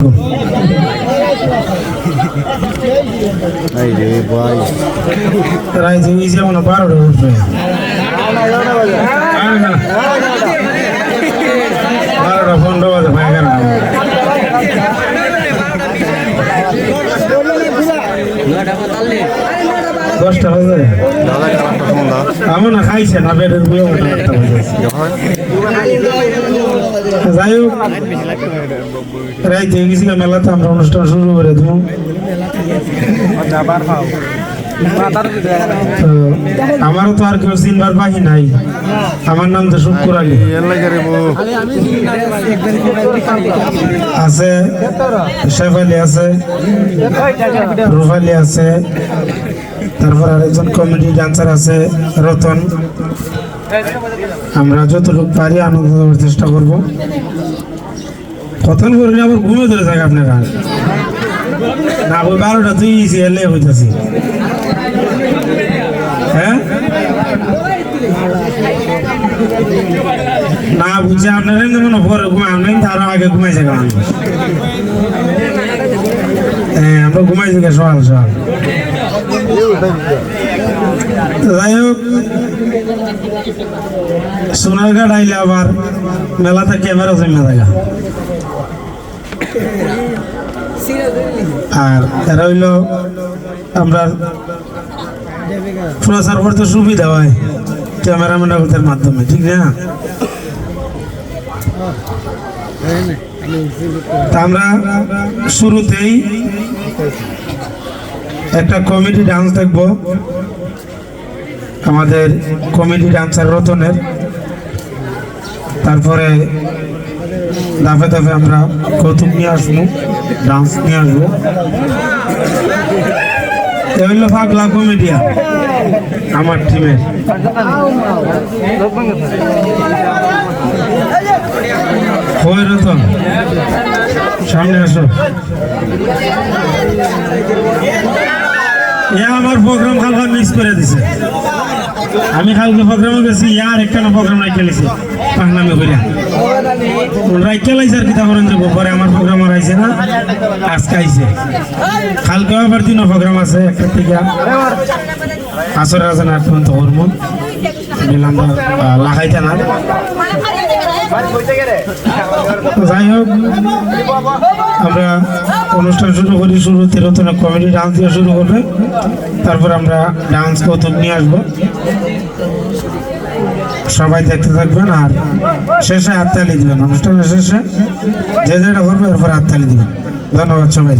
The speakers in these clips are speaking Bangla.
আলাইকুম। রাইতে গেছে মনে 12টা উঠবে, 12টা 15 বাজে ভাই, 10টা বাজে আমার না খাইছে না পেটের বুয়ে যাই হোক, রাইতে গেছিলাম মেলাতে, আমরা অনুষ্ঠান শুরু করে দেবো। আমারও তো আর কেউ চিনবার বাকি নাই, আমার নাম তো শুক্কুর আলী আছে, শেফালি আছে, রুফালি আছে, তারপর আরেকজন কমেডি ডান্সার আছে রতন। আমরা যতটুকু পারি আনন্দ দেওয়ার চেষ্টা করবো। কতক্ষণ করলে আবার ঘুমে ধরে থাকে আপনারা না? 12টা তুই এলে হইতেছি, হ্যাঁ না বুঝছে আপনারা মনে পরে ঘুমাই, তারও আগে ঘুমাইছে কেমন? হ্যাঁ আমরা ঘুমাইছি সকাল সকাল। যাই হোক, সোনারঘাট আইলে আবার মেলাতে ক্যামেরা জমে থাকা, আর এরা হইল আমরা প্রচার করতে সুবিধা হয় ক্যামেরাম্যানের মাধ্যমে, ঠিক না? আমরা শুরুতেই একটা কমেডি ডান্স দেখবো, আমাদের কমেডি ডান্সার রতনের। তারপরে ধাপে ধাপে আমরা কৌতুক নিয়ে আসবো, ডান্স নিয়ে আসবো। এ হইল পাগলা কমেডিয়ান আমার টিমের। ওই রতন সামনে আসো। আমার প্রোগ্রাম কালকে মিস করে দিছে, আমি কালকে প্রোগ্রামে গেছি, ইয়ার একটা প্রোগ্রাম রাইখে লিছি পাকনামে করিয়া রাইখে লাইছে। আর কিতা করেন যাবো পরে, আমার প্রোগ্রাম আর আইছে না, আজকে আইছে। কালকে আবার 3 প্রোগ্রাম আছে, একটা থেকে আসর রাজান 8 পর্যন্ত করবো, নিলাম লাগাইতে না। যাই হোক, আমরা অনুষ্ঠান শুরু করি, শুরুতে রতন কমেডি ডান্স দিয়ে শুরু করবে, তারপর আমরা ডান্স কৌতুক নিয়ে আসবো, সবাই দেখতে থাকবেন। আর শেষে হাততালি দিবেন, অনুষ্ঠানের শেষে যে যেটা করবে এরপর হাততালি দিবেন। ধন্যবাদ সবাই।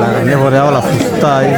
লাগাইলে পরে আবার ফুস্তায়